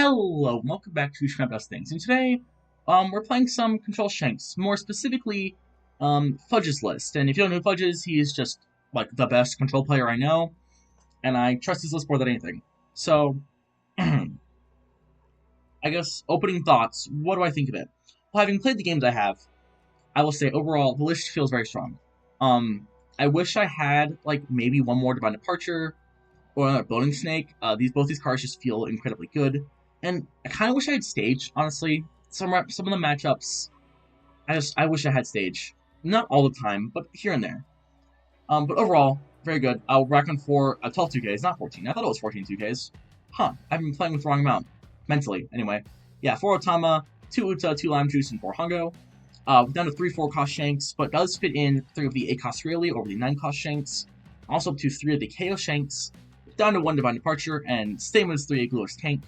Hello, welcome back to Shanks Things, and today, we're playing some Control Shanks, more specifically, Fudge's list. And if you don't know who Fudge is, he is just, like, the best control player I know, and I trust his list more than anything. So, I guess, opening thoughts, what do I think of it? Well, having played the games I have, I will say, overall, the list feels very strong. I wish I had, like, maybe one more Divine Departure, or another Building Snake. Both these cards just feel incredibly good. And I kind of wish I had Stage, honestly. Some of the matchups, I wish I had Stage. Not all the time, but here and there. But overall, very good. I'll reckon for 12 2Ks, not 14. I thought it was 14 2Ks. Huh, I've been playing with the wrong amount. Mentally, anyway. Yeah, 4 Otama, 2 Uta, 2 Lime Juice, and 4 Hungo. Down to 3 4-cost Shanks, but does fit in 3 of the 8-cost Rayleigh over the 9-cost Shanks. Also up to 3 of the KO Shanks. Down to 1 Divine Departure, and same as 3 Glueless Tank.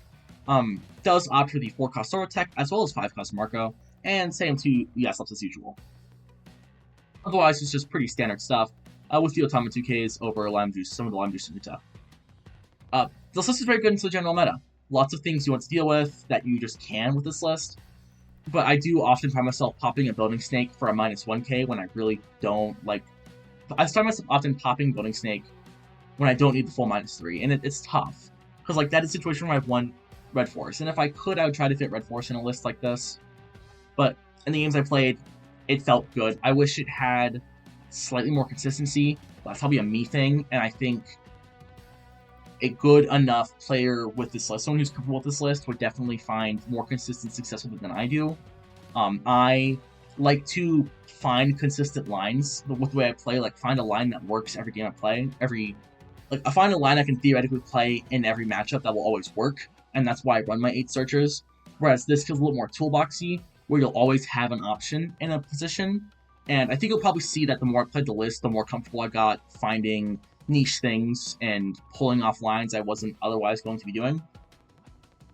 Does opt for the 4-cost Solo Tech, as well as 5-cost Marco, and same to Yaslops as usual. Otherwise, it's just pretty standard stuff, with the Otama 2Ks over Lime Juice, some of the Lime Juice and Uta. This list is very good into the general meta. Lots of things you want to deal with that you just can with this list, but I do often find myself popping a Building Snake for a -1K when I really don't, like... I find myself often popping Building Snake when I don't need the full -3, and it's tough. Because, like, that is a situation where I have one Red Force, and if I could, I would try to fit Red Force in a list like this. But in the games I played, it felt good. I wish it had slightly more consistency. That's probably a me thing, and I think a good enough player with this list, someone who's comfortable with this list, would definitely find more consistent success with it than I do. I like to find consistent lines with the way I play, like find a line that works every game I play, I find a line I can theoretically play in every matchup that will always work, and that's why I run my 8 searchers, whereas this feels a little more toolboxy, where you'll always have an option in a position, and I think you'll probably see that the more I played the list, the more comfortable I got finding niche things and pulling off lines I wasn't otherwise going to be doing.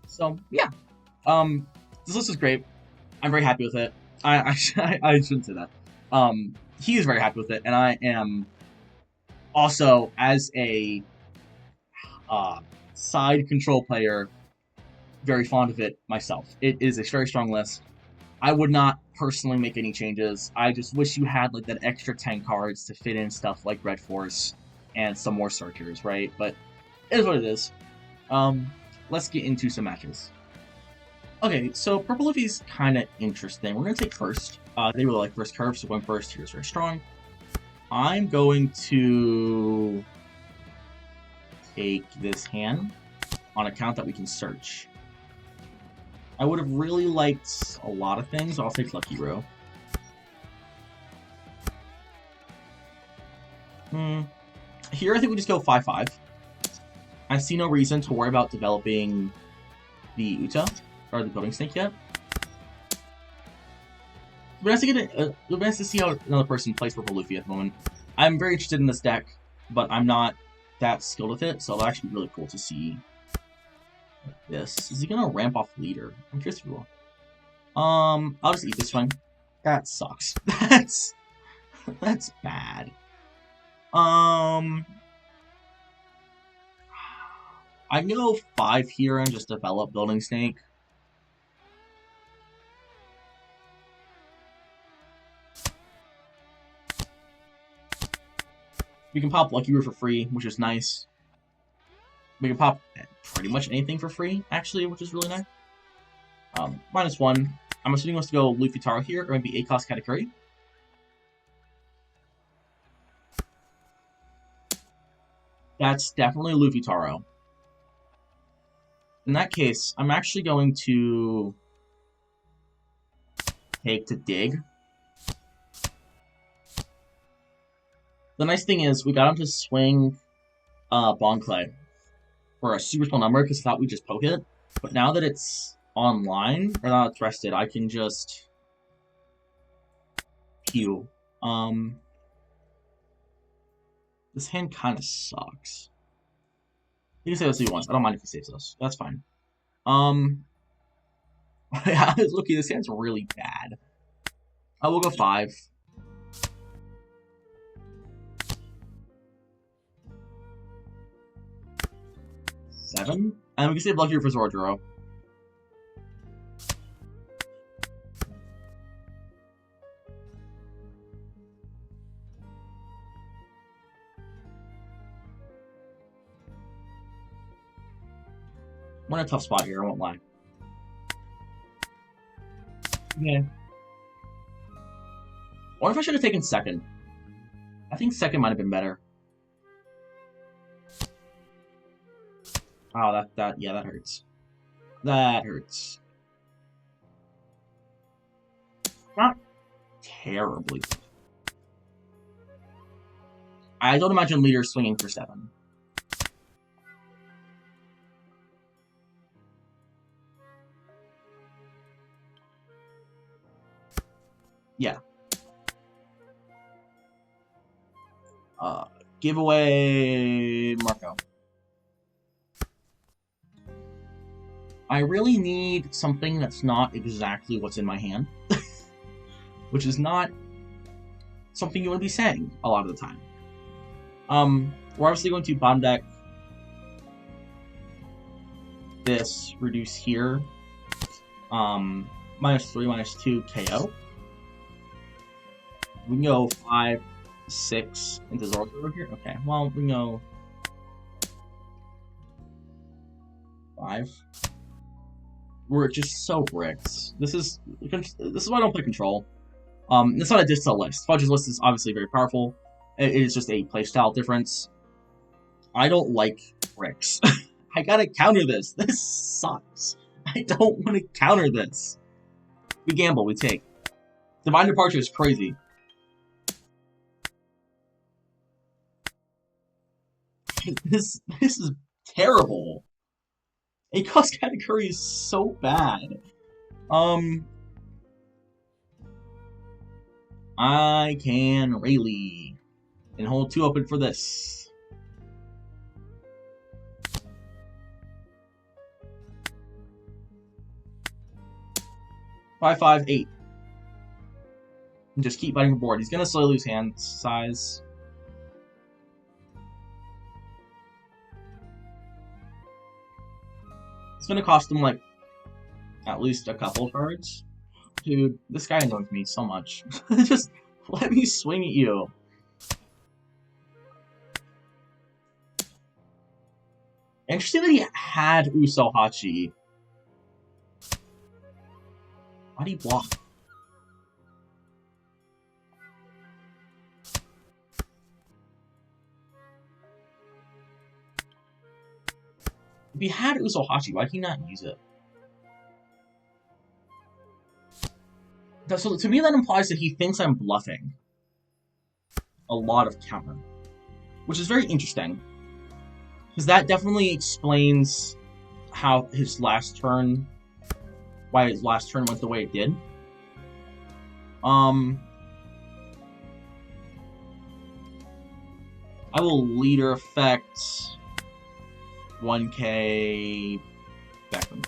So, yeah. This list is great. I'm very happy with it. I shouldn't say that. He is very happy with it, and I am... Also, as a side control player, very fond of it myself. It is a very strong list. I would not personally make any changes. I just wish you had like that extra 10 cards to fit in stuff like Red Force and some more searchers, right? But it is what it is. Let's get into some matches. Okay, so Purple Luffy's kind of interesting. We're going to take first. They really like first curve, so going first here is very strong. I'm going to take this hand on account that we can search. I would have really liked a lot of things. I'll take Lucky Row. Here I think we just go 5-5. I see no reason to worry about developing the Uta or the Building Snake yet. It'll be nice to see how another person plays Purple Luffy at the moment. I'm very interested in this deck, but I'm not that skilled with it, so it'll actually be really cool to see this. Is he gonna ramp off Leader? I'm curious if he will. I'll just eat this one. That sucks. That's bad. I can go 5 here and just develop Building Snake. We can pop Lucky Root for free, which is nice. We can pop pretty much anything for free, actually, which is really nice. -1. I'm assuming he wants to go Luffy Taro here, or maybe 8-cost Katakuri. That's definitely Luffy Taro. In that case, I'm actually going to take to Dig. The nice thing is, we got him to swing Bon Clay for a super small number because I thought we'd just poke it. But now that it's online, or now it's rested, I can just Pew. This hand kind of sucks. He can save us if he wants. I don't mind if he saves us. That's fine. Yeah, looky, this hand's really bad. I will go 5. 7. And we can save Lucky for Zorduro. We're in a tough spot here, I won't lie. Yeah. I wonder if I should have taken second. I think second might have been better. Oh, that hurts. That hurts. Not terribly. I don't imagine leader swinging for 7. Yeah. Giveaway Marco. I really need something that's not exactly what's in my hand. Which is not something you want to be saying a lot of the time. We're obviously going to bottom deck this, reduce here. -3, -2, KO. We can go 5, 6 into Zoro over here. Okay, well, we can go 5. We're just so bricked. This is why I don't play control. It's not a diss to the list. Fudge's list is obviously very powerful. It is just a playstyle difference. I don't like bricks. I gotta counter this. This sucks. I don't want to counter this. We gamble, we take. Divine Departure is crazy. This is terrible. A cost category is so bad. I can Rayleigh and hold 2 open for this. Five, 5, 8. And just keep biting the board. He's gonna slowly lose hand size. It's gonna cost him like at least a couple cards. Dude, this guy annoys me so much. Just let me swing at you. Interesting that he had Uso Hachi. Why'd he block? If he had Uso Hachi, why did he not use it? So to me, that implies that he thinks I'm bluffing a lot of counter, which is very interesting, because that definitely explains how his last turn, why his last turn went the way it did. I will leader effect 1k Beckham.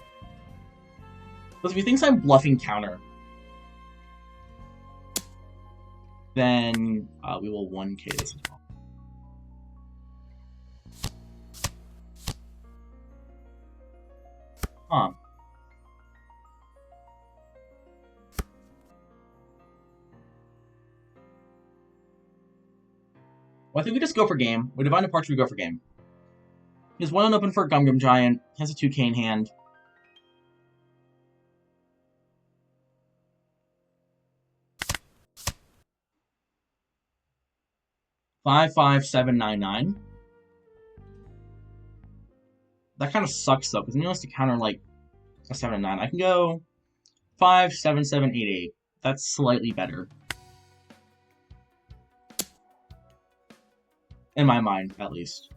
Because if he thinks I'm bluffing counter, then we will 1k this as well. Huh. Well, I think we just go for game. With Divine Departure, we go for game. He has 1 unopened for Gum Gum Giant. He has a 2k in hand. Five, 5, 7, 9, 9. That kind of sucks though, because he wants to counter like a 7 and 9. I can go 5, 7, 7, 8, 8. That's slightly better. In my mind, at least.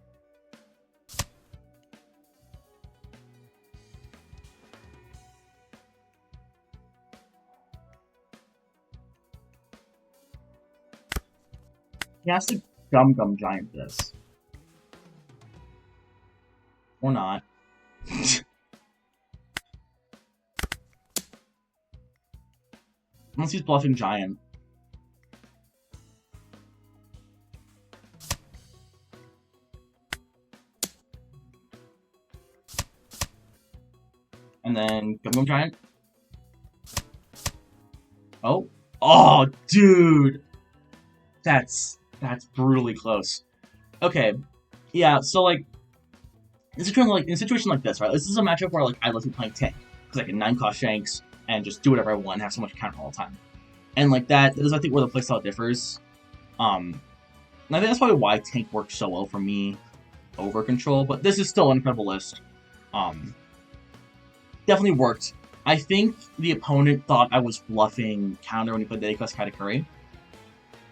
He has to Gum Gum Giant this. Or not. Unless he's bluffing Giant. And then Gum Gum Giant. Oh. Oh, dude! That's brutally close. Okay. Yeah, so like in a situation like this, right? This is a matchup where like I love to play tank because I can 9-cost Shanks and just do whatever I want and have so much counter all the time. And like that is I think where the playstyle differs. And I think that's probably why tank works so well for me over control. But this is still an incredible list. Definitely worked. I think the opponent thought I was bluffing counter when he played the A-Class Katakuri.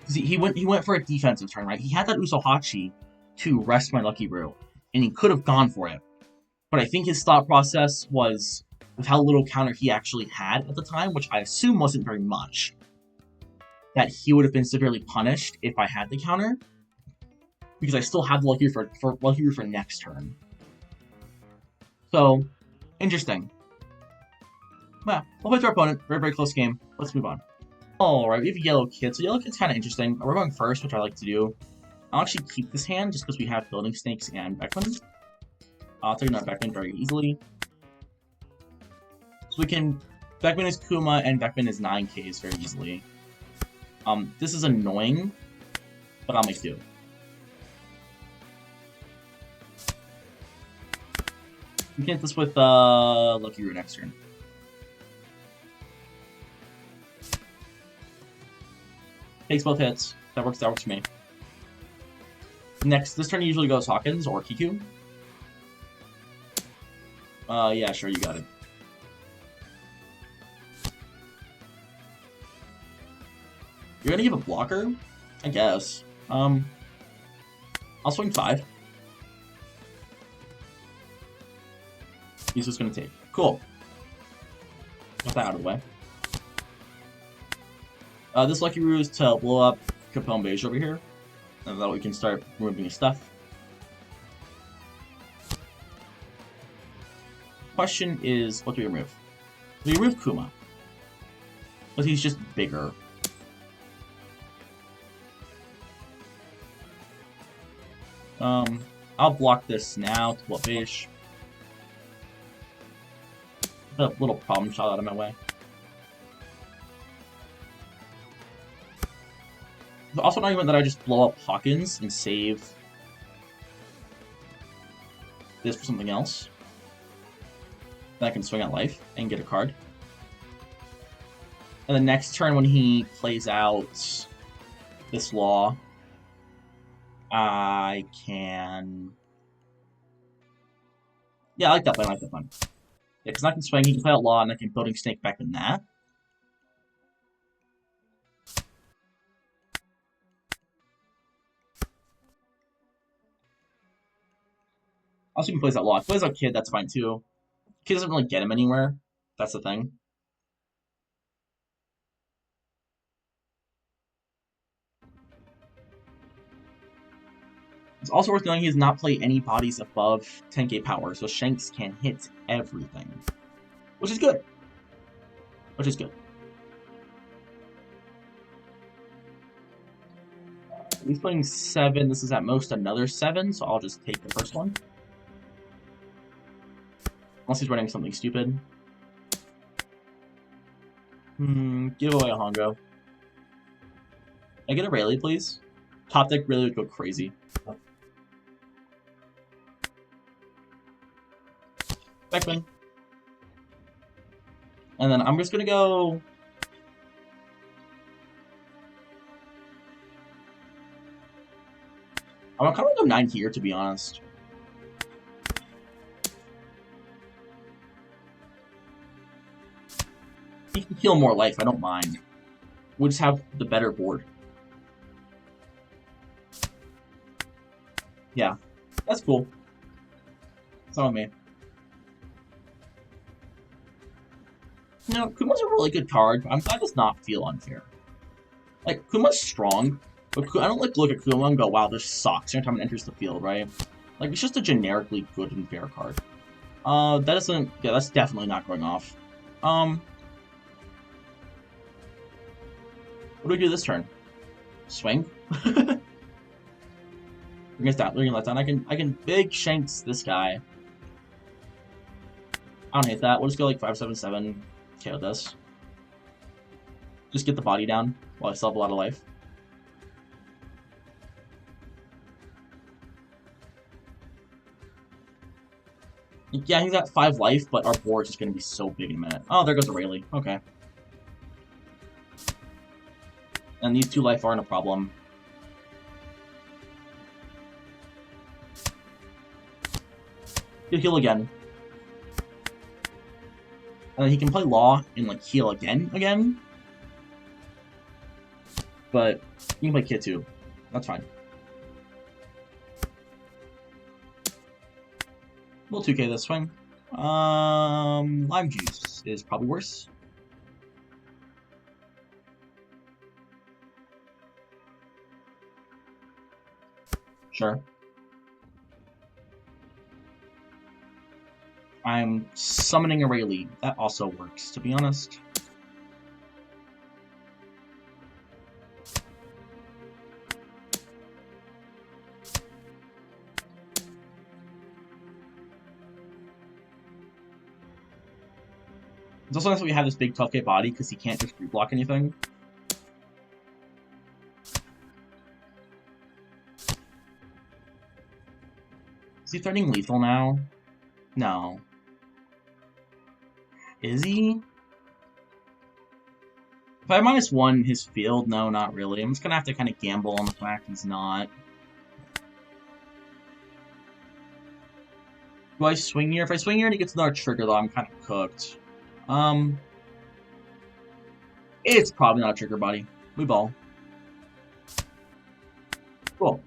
Because he went for a defensive turn, right? He had that Usohachi to rest my Lucky Brew, and he could have gone for it. But I think his thought process was, with how little counter he actually had at the time, which I assume wasn't very much, that he would have been severely punished if I had the counter, because I still have the Lucky Brew for next turn. So, interesting. Yeah, we'll play to our opponent. Very, very close game. Let's move on. Alright, we have Yellow Kid. So Yellow Kid's kind of interesting. We're going first, which I like to do. I'll actually keep this hand just because we have Building Snakes and Beckman. I'll take another Beckman very easily. So we can... Beckman is Kuma and Beckman is 9Ks very easily. This is annoying, but I'll make do. We can hit this with Lucky Root next turn. Takes both hits. That works for me. Next, this turn usually goes Hawkins or Kiku. Yeah, sure, you got it. You're gonna give a blocker? I guess. I'll swing 5. He's just gonna take. Cool. Got that out of the way. This Lucky Brew is to blow up Capone Beige over here. And that way we can start removing his stuff. Question is, what do we remove? We remove Kuma. But he's just bigger. I'll block this now to blow up Beige. A little problem shot out of my way. Also an argument that I just blow up Hawkins and save this for something else. Then I can swing at life and get a card. And the next turn when he plays out this law, I can... Yeah, I like that plan, Yeah, because I can swing, he can play out law, and I can Building Snake back in that. Also, he plays out law. If he plays out Kid, that's fine too. Kid doesn't really get him anywhere. That's the thing. It's also worth knowing he does not play any bodies above 10k power, so Shanks can hit everything. Which is good. He's playing 7. This is at most another 7, so I'll just take the first one. Unless he's running something stupid. Give away a Hongo. Can I get a Rayleigh, please? Top deck Rayleigh would go crazy. Beckman. And then I'm just gonna go... I'm kind of gonna go 9 here, to be honest. He can heal more life, I don't mind. We'll just have the better board. Yeah, that's cool. It's on me. You know, Kuma's a really good card, but I'm glad it does not feel unfair. Like, Kuma's strong, but I don't like to look at Kuma and go, wow, this sucks every time it enters the field, right? Like, it's just a generically good and fair card. That doesn't... Yeah, that's definitely not going off. What do we do this turn? Swing? We're gonna let down. I can big Shanks this guy. I don't hate that. We'll just go like 5-7-7. KO this. Just get the body down while I still have a lot of life. Yeah, he's got 5 life, but our board is just going to be so big in a minute. Oh, there goes a Rayleigh. Okay. And these 2 life aren't a problem. He'll heal again. And he can play Law and, like, heal again. But he can play Kit too. That's fine. We'll 2k this swing. Lime Juice is probably worse. Sure. I'm summoning a Rayleigh. That also works, to be honest. It's also nice that we have this big 12k body, because he can't just reblock anything. Is he threatening lethal now? No. Is he? If I have -1 his field, no, not really. I'm just gonna have to kind of gamble on the fact he's not. Do I swing here? If I swing here and he gets another trigger, though, I'm kind of cooked. It's probably not a trigger, buddy. We ball. Cool.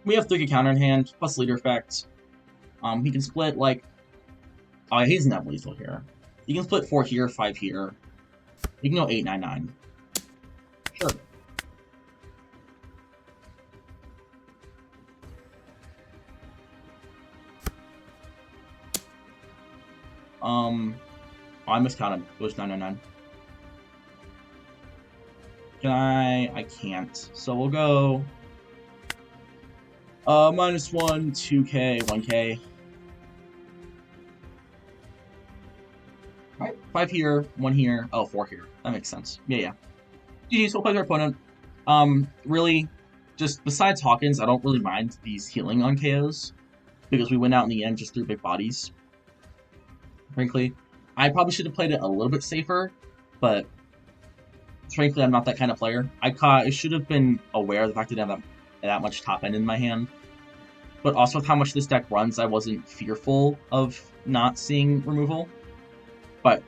We have 3 counter in hand, plus leader effect. He can split, like... Oh, he doesn't have lethal here. He can split 4 here, 5 here. He can go 8, 9, 9. Sure. Oh, I miscounted. It was 9, 9, 9. Can I can't. So we'll go... -1, 2k, 1k. Alright, 5 here, 1 here, oh, 4 here. That makes sense. Yeah. GG's, we'll play our opponent. Really, just besides Hawkins, I don't really mind these healing on KOs, because we went out in the end just through big bodies. Frankly, I probably should have played it a little bit safer, but frankly, I'm not that kind of player. I should have been aware of the fact that I didn't have that much top end in my hand. But also with how much this deck runs, I wasn't fearful of not seeing removal. But,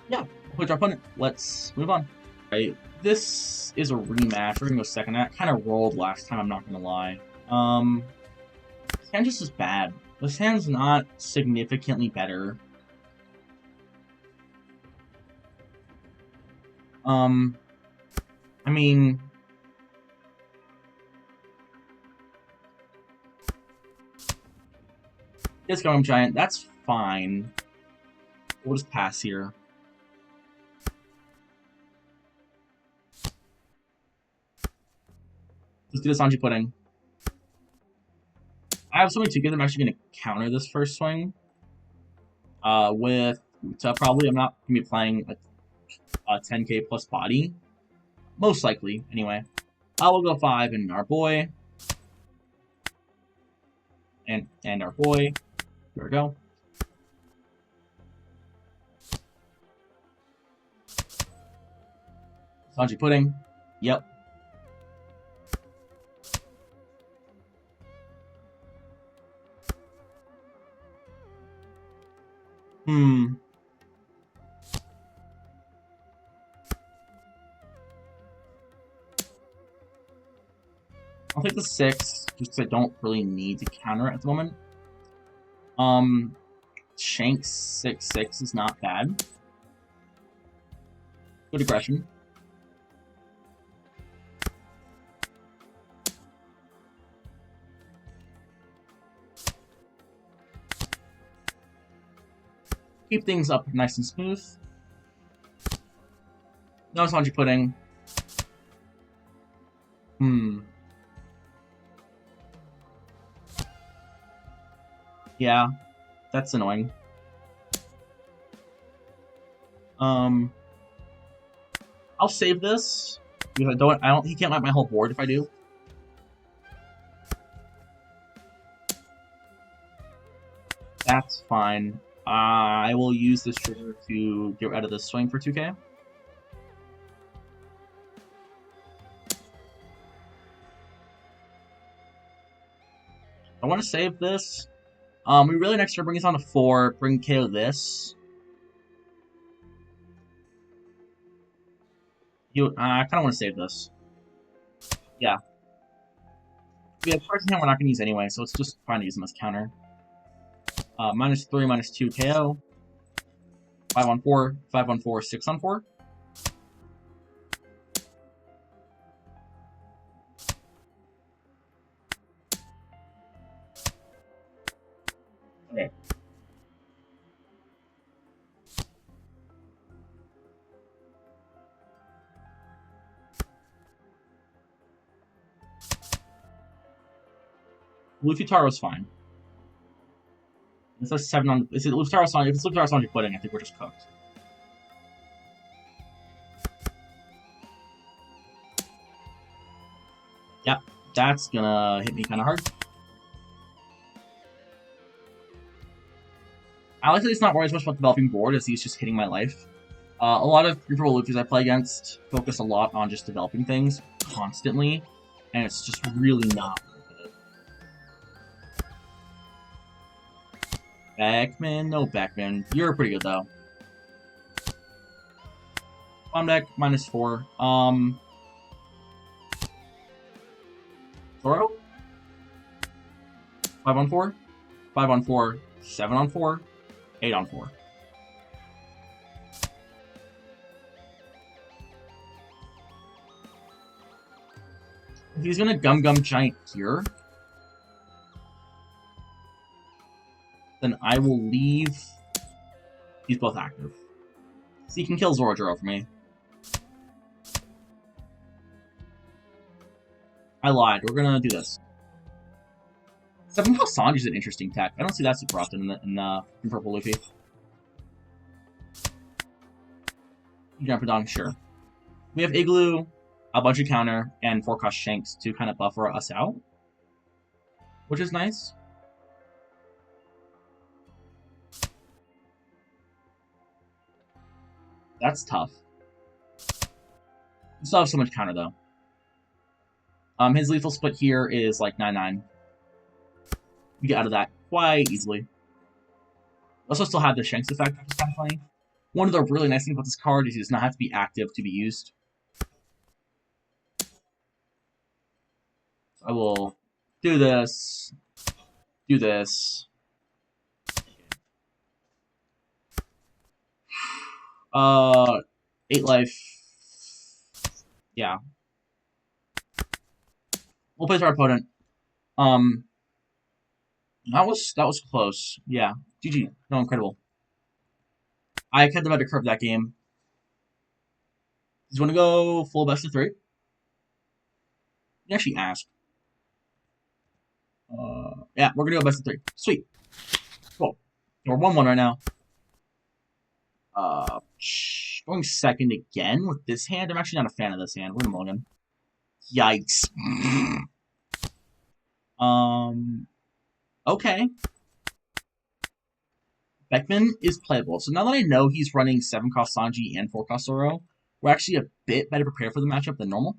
yeah, we'll play our opponent. Let's move on. Right, this is a rematch. We're gonna go second. That kind of rolled last time, I'm not gonna lie. This hand just is bad. This hand's not significantly better. I mean... It's going giant, that's fine. We'll just pass here. Let's do the Sanji Pudding. I have so many tickets, I'm actually going to counter this first swing. With probably, I'm not going to be playing a 10k plus body. Most likely, anyway. I will go 5 and our boy. And our boy. Here we go. Sanji Pudding. Yep. I'll take the 6, just because I don't really need to counter it at the moment. Shanks 6/6 is not bad. Good aggression. Keep things up nice and smooth. No Sanji Pudding. Yeah, that's annoying. I'll save this because he can't wipe my whole board if I do. That's fine. I will use this trigger to get rid of this swing for 2k. I want to save this. We really next turn bring this on to 4, bring KO this. I kind of want to save this. Yeah. We have cards in hand we're not going to use anyway, so it's just fine to use them as counter. -3, -2 KO. 5 on 4, 5 on 4, 6 on 4. Okay. Luffy Taro's fine. It's a 7 on. Is it Luffy Taro's fine? If it's Luffy Taro's on your pudding, I think we're just cooked. Yep, that's gonna hit me kind of hard. I like that he's not worried as much about developing board as he's just hitting my life. A lot of free-for-roll Luffy's I play against focus a lot on just developing things constantly, and it's just really not worth it. Backman? No Backman. You're pretty good, though. Bomb deck, -4. Zoro? 5 on 4? 5 on 4, 7 on 4, 8 on 4. If he's gonna Gum Giant here, then I will leave. He's both active. So he can kill Zoro for me. I lied. We're gonna do this. 7 Cost Sanji's an interesting tech. I don't see that super often in Purple Luffy. Jumper sure. We have Igloo, a bunch of counter, and 4 cost Shanks to kind of buffer us out, which is nice. That's tough. We still have so much counter though. His lethal split here is like 9/9. We get out of that quite easily. Also still have the Shanks effect, which is kind of funny. One of the really nice things about this card is he does not have to be active to be used. So I will do this. Do this. 8 life. Yeah. We'll play our opponent. That was close. Yeah. GG. No, incredible. I kept the better curve that game. He's want to go full best of 3? He actually asked. Yeah, we're gonna go best of 3. Sweet. Cool. We're 1-1 right now. Going second again with this hand. I'm actually not a fan of this hand. We're gonna mulligan. Yikes. Okay. Beckman is playable. So now that I know he's running 7 cost Sanji and 4 cost Zoro, we're actually a bit better prepared for the matchup than normal.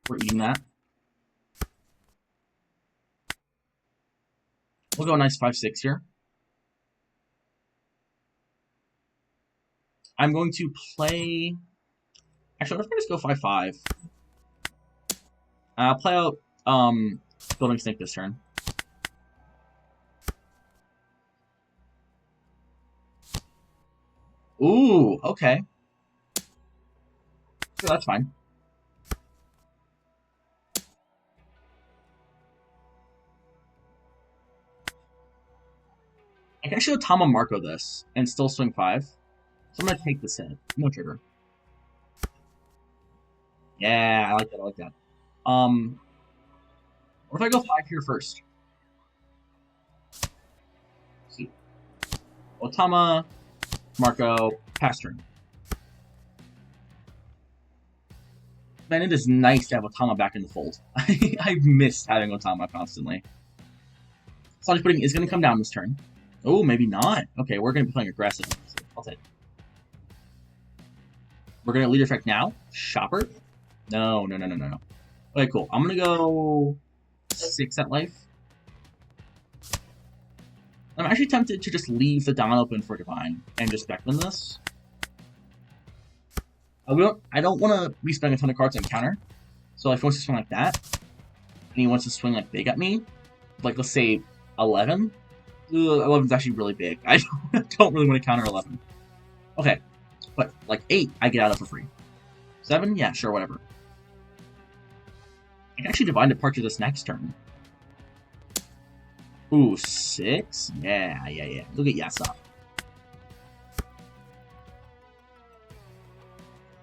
We're eating that. We'll go a nice 5-6 here. I'm going to play... Actually, let's just go 5-5. I'll play out Building Snake this turn. Ooh, okay. So that's fine. I can actually Otama Marco this and still swing 5. So I'm going to take this hit. No trigger. Yeah, I like that. I like that. What if I go 5 here first? Let's see. Otama, Marco, pass turn. Man, it is nice to have Otama back in the fold. I've missed having Otama constantly. Sludge Pudding is going to come down this turn. Oh, maybe not. Okay, we're going to be playing aggressive. I'll take it. We're going to lead effect now. Shopper. No. Okay, cool. I'm going to go 6 at life. I'm actually tempted to just leave the Dawn open for Divine and just Beckman this. I don't want to be spending a ton of cards on counter. So if he wants to swing like that, and he wants to swing like big at me, like let's say 11. 11 is actually really big. I don't really want to counter 11. Okay, but like 8, I get out of for free. 7, yeah, sure, whatever. I can actually Divine Departure this next turn. Ooh, 6? Yeah. Look at Yasa.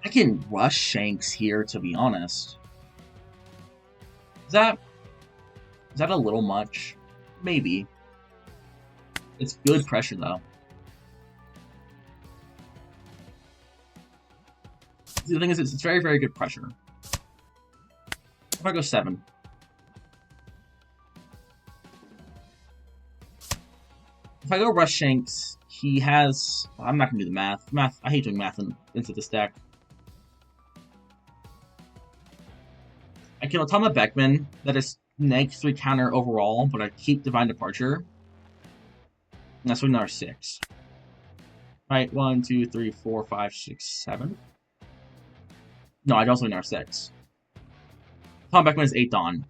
I can rush Shanks here, to be honest. Is that a little much? Maybe. It's good pressure, though. The thing is, it's very, very good pressure. If I go 7. If I go Rush Shanks, he has... I'm not going to do the math. I hate doing math into this deck. I can Automa Beckman, that is -3 counter overall, but I keep Divine Departure. And that's another 6. Right, 1, 2, 3, 4, 5, 6, 7. No, I don't swing another 6. Automa Beckman is 8 Dawn.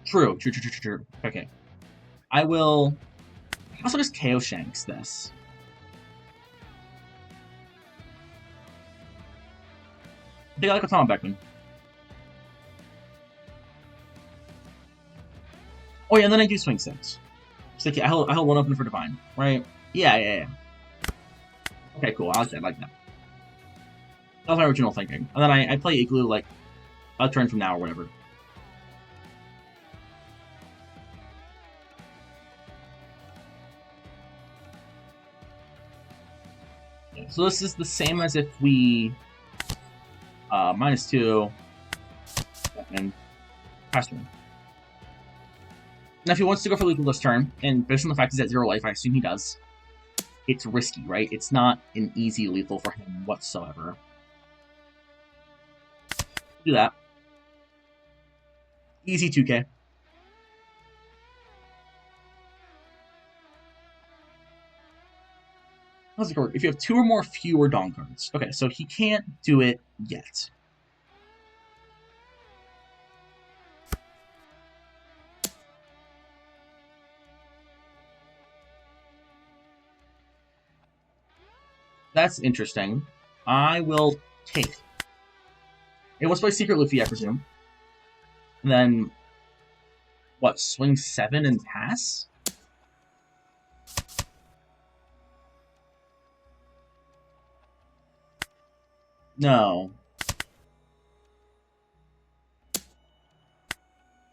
True. Okay. I will also just KO Shanks this. I think I like Automa Beckman. Oh yeah, and then I do swing 6. So okay, I hold 1 open for Divine, right? Yeah. Okay, cool. I like that. That was my original thinking. And then I play Igloo like a turn from now or whatever. Okay, so this is the same as if we -2 and pass turn. Now, if he wants to go for lethal this turn, and based on the fact he's at 0 life, I assume he does, it's risky, right? It's not an easy lethal for him whatsoever. Do that. Easy 2k. How's it work? If you have 2 or more fewer Dawn cards. Okay, so he can't do it yet. That's interesting. I will take. It was by Secret Luffy, I presume. And then, what, swing 7 and pass? No.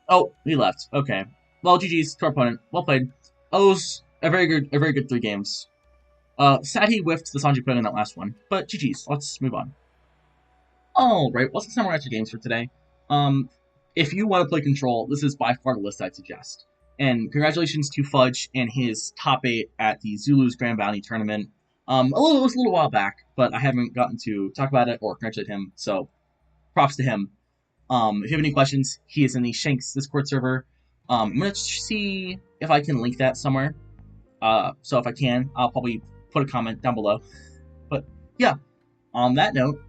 Oh, he left. Okay. Well, GG's to our opponent. Well played. O's a very good 3 games. Sad he whiffed the Sanji Pudding in that last one, but GG's. Let's move on. Alright, well, let's summarize our games for today. If you want to play Control, this is by far the list I'd suggest. And congratulations to Fudge and his top 8 at the Zulu's Grand Bounty Tournament. It was a little while back, but I haven't gotten to talk about it or congratulate him, so props to him. If you have any questions, he is in the Shanks Discord server. I'm going to see if I can link that somewhere. So if I can, I'll probably put a comment down below. But yeah, on that note,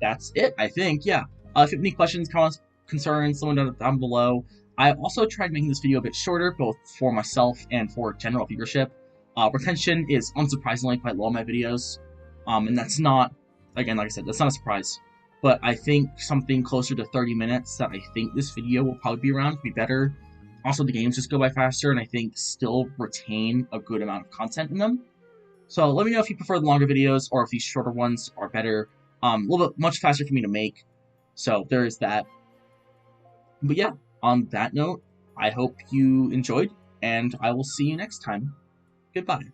that's it, I think. Yeah. If you have any questions, comments, concerns, let me know down below. I also tried making this video a bit shorter, both for myself and for general viewership. Retention is unsurprisingly quite low in my videos. And that's not, again, like I said, that's not a surprise. But I think something closer to 30 minutes that I think this video will probably be around would be better. Also, the games just go by faster, and I think still retain a good amount of content in them. So let me know if you prefer the longer videos, or if these shorter ones are better. A little bit much faster for me to make. So there is that. But yeah, on that note, I hope you enjoyed, and I will see you next time. Goodbye.